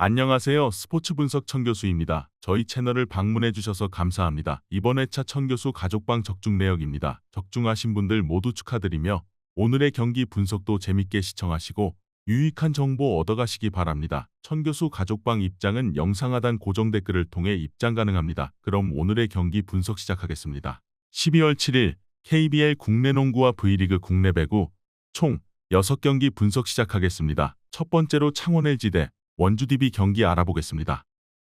안녕하세요. 스포츠 분석 천교수입니다. 저희 채널을 방문해 주셔서 감사합니다. 이번 회차 천교수 가족방 적중 내역입니다. 적중하신 분들 모두 축하드리며 오늘의 경기 분석도 재밌게 시청하시고 유익한 정보 얻어가시기 바랍니다. 천교수 가족방 입장은 영상 하단 고정 댓글을 통해 입장 가능합니다. 그럼 오늘의 경기 분석 시작하겠습니다. 12월 7일 KBL 국내 농구와 V리그 국내 배구 총 6경기 분석 시작하겠습니다. 첫 번째로 창원 LG 대 원주 DB 경기 알아보겠습니다.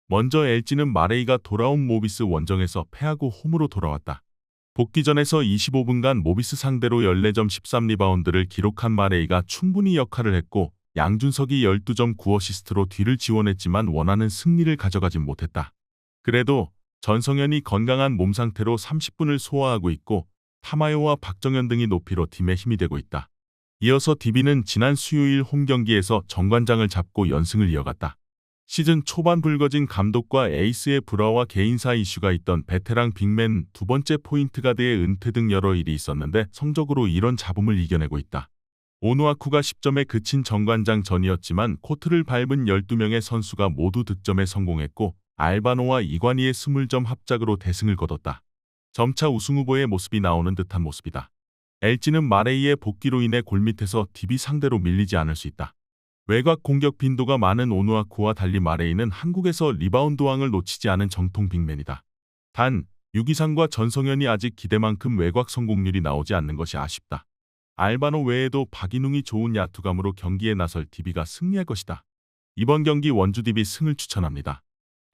먼저 LG는 마레이가 돌아온 모비스 원정에서 패하고 홈으로 돌아왔다. 복귀전에서 25분간 모비스 상대로 14점 13리바운드를 기록한 마레이가 충분히 역할을 했고 양준석이 12점 9어시스트로 뒤를 지원했지만 원하는 승리를 가져가진 못했다. 그래도 전성현이 건강한 몸 상태로 30분을 소화하고 있고 타마요와 박정현 등이 높이로 팀에 힘이 되고 있다. 이어서 DB는 지난 수요일 홈 경기에서 정관장을 잡고 연승을 이어갔다. 시즌 초반 불거진 감독과 에이스의 불화와 개인사 이슈가 있던 베테랑 빅맨 두 번째 포인트 가드의 은퇴 등 여러 일이 있었는데 성적으로 이런 잡음을 이겨내고 있다. 오누아쿠가 10점에 그친 정관장 전이었지만 코트를 밟은 12명의 선수가 모두 득점에 성공했고 알바노와 이관희의 20점 합작으로 대승을 거뒀다. 점차 우승 후보의 모습이 나오는 듯한 모습이다. LG는 마레이의 복귀로 인해 골밑에서 DB 상대로 밀리지 않을 수 있다. 외곽 공격 빈도가 많은 오누아쿠와 달리 마레이는 한국에서 리바운드 왕을 놓치지 않은 정통 빅맨이다. 단, 유기상과 전성현이 아직 기대만큼 외곽 성공률이 나오지 않는 것이 아쉽다. 알바노 외에도 박인웅이 좋은 야투감으로 경기에 나설 DB가 승리할 것이다. 이번 경기 원주 DB 승을 추천합니다.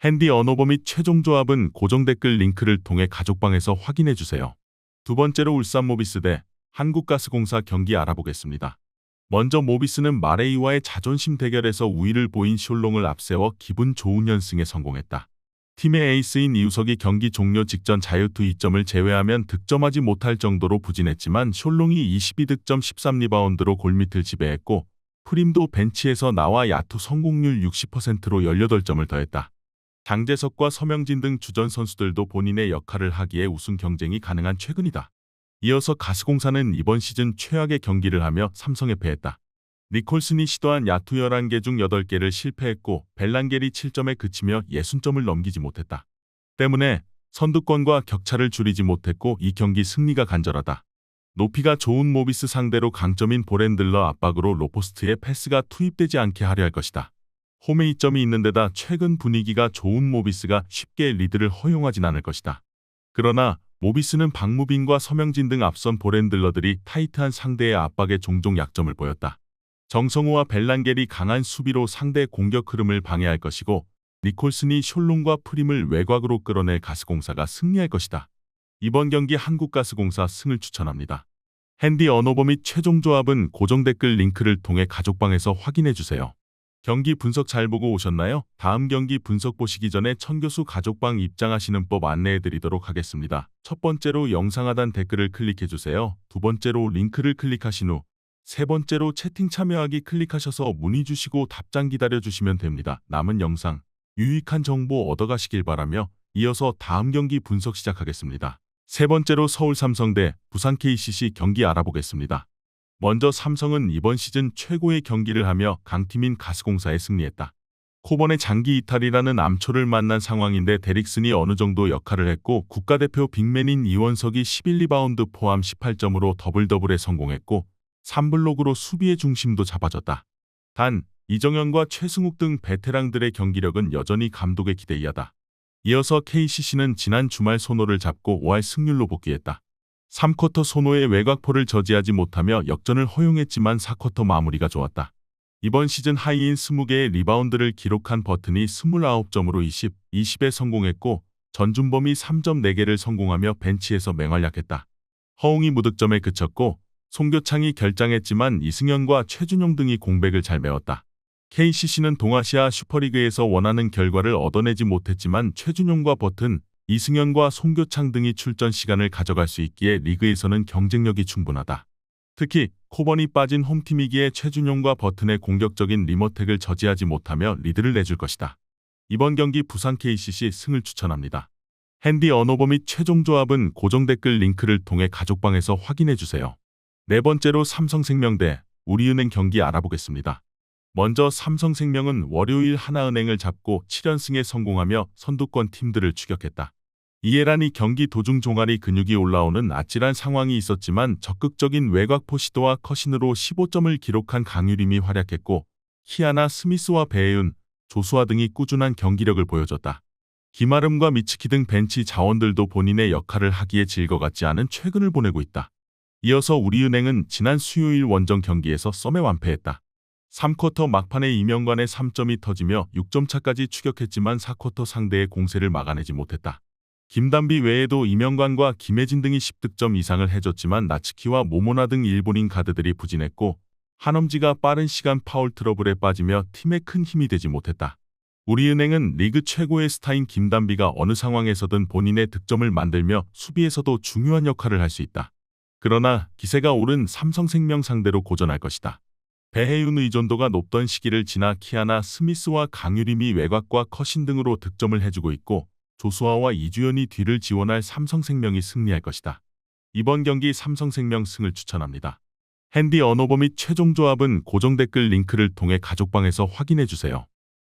핸디 언어버 및 최종 조합은 고정 댓글 링크를 통해 가족방에서 확인해주세요. 두 번째로 울산 모비스 대 한국가스공사 경기 알아보겠습니다. 먼저 모비스는 마레이와의 자존심 대결에서 우위를 보인 숄롱을 앞세워 기분 좋은 연승에 성공했다. 팀의 에이스인 이우석이 경기 종료 직전 자유투 2점을 제외하면 득점하지 못할 정도로 부진했지만 숄롱이 22득점 13리바운드로 골밑을 지배했고 프림도 벤치에서 나와 야투 성공률 60%로 18점을 더했다. 장재석과 서명진 등 주전 선수들도 본인의 역할을 하기에 우승 경쟁이 가능한 최근이다. 이어서 가스공사는 이번 시즌 최악의 경기를 하며 삼성에 패했다. 니콜슨이 시도한 야투 11개 중 8개를 실패했고 벨란겔이 7점에 그치며 60점을 넘기지 못했다. 때문에 선두권과 격차를 줄이지 못했고 이 경기 승리가 간절하다. 높이가 좋은 모비스 상대로 강점인 보렌들러 압박으로 로포스트에 패스가 투입되지 않게 하려 할 것이다. 홈에 이점이 있는 데다 최근 분위기가 좋은 모비스가 쉽게 리드를 허용하진 않을 것이다. 그러나 모비스는 박무빈과 서명진 등 앞선 보렌들러들이 타이트한 상대의 압박에 종종 약점을 보였다. 정성우와 벨란겔이 강한 수비로 상대 공격 흐름을 방해할 것이고 니콜슨이 숄롱과 프림을 외곽으로 끌어낼 가스공사가 승리할 것이다. 이번 경기 한국가스공사 승을 추천합니다. 핸디 언어버 및 최종 조합은 고정 댓글 링크를 통해 가족방에서 확인해주세요. 경기 분석 잘 보고 오셨나요? 다음 경기 분석 보시기 전에 천교수 가족방 입장하시는 법 안내해드리도록 하겠습니다. 첫 번째로 영상 하단 댓글을 클릭해주세요. 두 번째로 링크를 클릭하신 후 세 번째로 채팅 참여하기 클릭하셔서 문의 주시고 답장 기다려주시면 됩니다. 남은 영상, 유익한 정보 얻어가시길 바라며 이어서 다음 경기 분석 시작하겠습니다. 세 번째로 서울 삼성 대 부산 KCC 경기 알아보겠습니다. 먼저 삼성은 이번 시즌 최고의 경기를 하며 강팀인 가스공사에 승리했다. 코번의 장기 이탈이라는 암초를 만난 상황인데 데릭슨이 어느 정도 역할을 했고 국가대표 빅맨인 이원석이 11리바운드 포함 18점으로 더블더블에 성공했고 3블록으로 수비의 중심도 잡아줬다. 단, 이정현과 최승욱 등 베테랑들의 경기력은 여전히 감독의 기대 이하다. 이어서 KCC는 지난 주말 손호를 잡고 5할 승률로 복귀했다. 3쿼터 손호의 외곽포를 저지하지 못하며 역전을 허용했지만 4쿼터 마무리가 좋았다. 이번 시즌 하이인 20개의 리바운드를 기록한 버튼이 29점으로 20에 성공했고 전준범이 3점 4개를 성공하며 벤치에서 맹활약했다. 허웅이 무득점에 그쳤고 송교창이 결장했지만 이승현과 최준용 등이 공백을 잘 메웠다. KCC는 동아시아 슈퍼리그에서 원하는 결과를 얻어내지 못했지만 최준용과 버튼, 이승현과 송교창 등이 출전 시간을 가져갈 수 있기에 리그에서는 경쟁력이 충분하다. 특히 코번이 빠진 홈팀이기에 최준용과 버튼의 공격적인 리머텍을 저지하지 못하며 리드를 내줄 것이다. 이번 경기 부산 KCC 승을 추천합니다. 핸디 언어버 및 최종 조합은 고정 댓글 링크를 통해 가족방에서 확인해주세요. 네 번째로 삼성생명 대 우리은행 경기 알아보겠습니다. 먼저 삼성생명은 월요일 하나은행을 잡고 7연승에 성공하며 선두권 팀들을 추격했다. 이해란이 경기 도중 종아리 근육이 올라오는 아찔한 상황이 있었지만 적극적인 외곽포 시도와 컷신으로 15점을 기록한 강유림이 활약했고 키아나 스미스와 배혜윤, 조수아 등이 꾸준한 경기력을 보여줬다. 김아름과 미츠키 등 벤치 자원들도 본인의 역할을 하기에 질 것 같지 않은 최근을 보내고 있다. 이어서 우리은행은 지난 수요일 원정 경기에서 썸에 완패했다. 3쿼터 막판에 이명관의 3점이 터지며 6점 차까지 추격했지만 4쿼터 상대의 공세를 막아내지 못했다. 김단비 외에도 이명관과 김혜진 등이 10득점 이상을 해줬지만 나츠키와 모모나 등 일본인 가드들이 부진했고 한엄지가 빠른 시간 파울 트러블에 빠지며 팀에 큰 힘이 되지 못했다. 우리은행은 리그 최고의 스타인 김단비가 어느 상황에서든 본인의 득점을 만들며 수비에서도 중요한 역할을 할 수 있다. 그러나 기세가 오른 삼성생명 상대로 고전할 것이다. 배혜윤 의존도가 높던 시기를 지나 키아나 스미스와 강유림이 외곽과 컷신 등으로 득점을 해주고 있고 조수아와 이주연이 뒤를 지원할 삼성생명이 승리할 것이다. 이번 경기 삼성생명 승을 추천합니다. 핸디 언어버 및 최종 조합은 고정 댓글 링크를 통해 가족방에서 확인해주세요.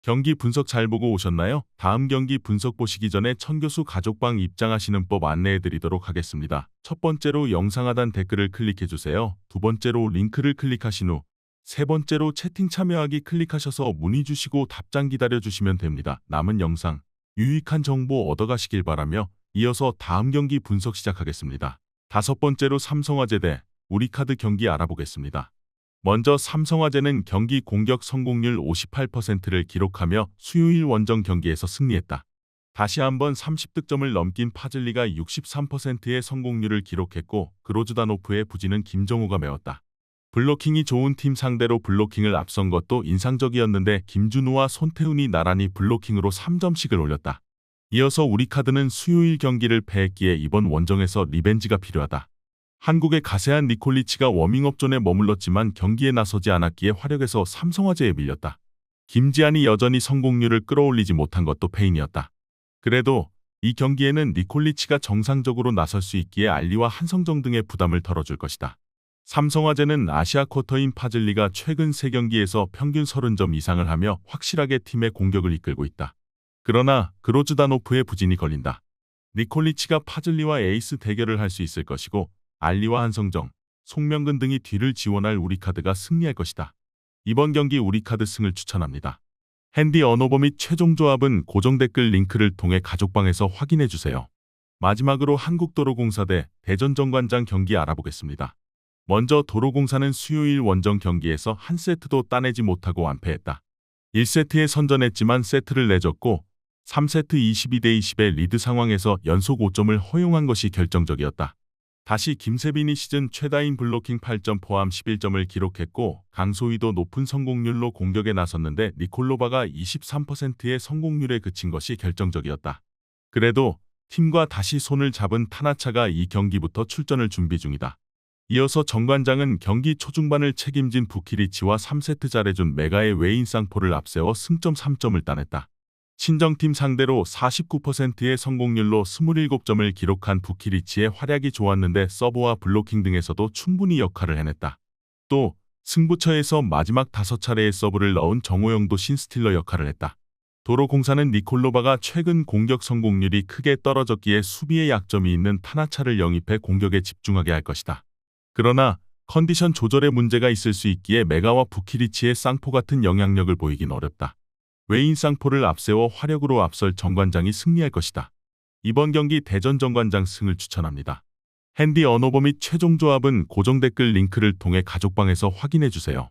경기 분석 잘 보고 오셨나요? 다음 경기 분석 보시기 전에 천교수 가족방 입장하시는 법 안내해드리도록 하겠습니다. 첫 번째로 영상 하단 댓글을 클릭해주세요. 두 번째로 링크를 클릭하신 후 세 번째로 채팅 참여하기 클릭하셔서 문의 주시고 답장 기다려주시면 됩니다. 남은 영상 유익한 정보 얻어가시길 바라며 이어서 다음 경기 분석 시작하겠습니다. 다섯 번째로 삼성화재 대 우리카드 경기 알아보겠습니다. 먼저 삼성화재는 경기 공격 성공률 58%를 기록하며 수요일 원정 경기에서 승리했다. 다시 한번 30득점을 넘긴 파즐리가 63%의 성공률을 기록했고 그로즈다노프의 부진은 김정우가 메웠다. 블로킹이 좋은 팀 상대로 블로킹을 앞선 것도 인상적이었는데 김준우와 손태훈이 나란히 블로킹으로 3점씩을 올렸다. 이어서 우리카드는 수요일 경기를 패했기에 이번 원정에서 리벤지가 필요하다. 한국의 가세한 니콜리치가 워밍업존에 머물렀지만 경기에 나서지 않았기에 화력에서 삼성화재에 밀렸다. 김지한이 여전히 성공률을 끌어올리지 못한 것도 패인이었다. 그래도 이 경기에는 니콜리치가 정상적으로 나설 수 있기에 알리와 한성정 등의 부담을 덜어줄 것이다. 삼성화재는 아시아 쿼터인 파즐리가 최근 3경기에서 평균 30점 이상을 하며 확실하게 팀의 공격을 이끌고 있다. 그러나 그로즈다노프의 부진이 걸린다. 니콜리치가 파즐리와 에이스 대결을 할 수 있을 것이고 알리와 한성정, 송명근 등이 뒤를 지원할 우리카드가 승리할 것이다. 이번 경기 우리카드 승을 추천합니다. 핸디 언어버 및 최종 조합은 고정 댓글 링크를 통해 가족방에서 확인해주세요. 마지막으로 한국도로공사 대 대전정관장 경기 알아보겠습니다. 먼저 도로공사는 수요일 원정 경기에서 한 세트도 따내지 못하고 완패했다. 1세트에 선전했지만 세트를 내줬고 3세트 22대 20의 리드 상황에서 연속 5점을 허용한 것이 결정적이었다. 다시 김세빈이 시즌 최다인 블로킹 8점 포함 11점을 기록했고 강소희도 높은 성공률로 공격에 나섰는데 니콜로바가 23%의 성공률에 그친 것이 결정적이었다. 그래도 팀과 다시 손을 잡은 타나차가 이 경기부터 출전을 준비 중이다. 이어서 정관장은 경기 초중반을 책임진 부키리치와 3세트 잘해준 메가의 웨인 쌍포를 앞세워 승점 3점을 따냈다. 친정팀 상대로 49%의 성공률로 27점을 기록한 부키리치의 활약이 좋았는데 서브와 블로킹 등에서도 충분히 역할을 해냈다. 또 승부처에서 마지막 5차례의 서브를 넣은 정호영도 신스틸러 역할을 했다. 도로공사는 니콜로바가 최근 공격 성공률이 크게 떨어졌기에 수비에 약점이 있는 타나차를 영입해 공격에 집중하게 할 것이다. 그러나 컨디션 조절에 문제가 있을 수 있기에 메가와 부키리치의 쌍포 같은 영향력을 보이긴 어렵다. 웨인 쌍포를 앞세워 화력으로 앞설 정관장이 승리할 것이다. 이번 경기 대전 정관장 승을 추천합니다. 핸디 언어버 및 최종 조합은 고정 댓글 링크를 통해 가족방에서 확인해주세요.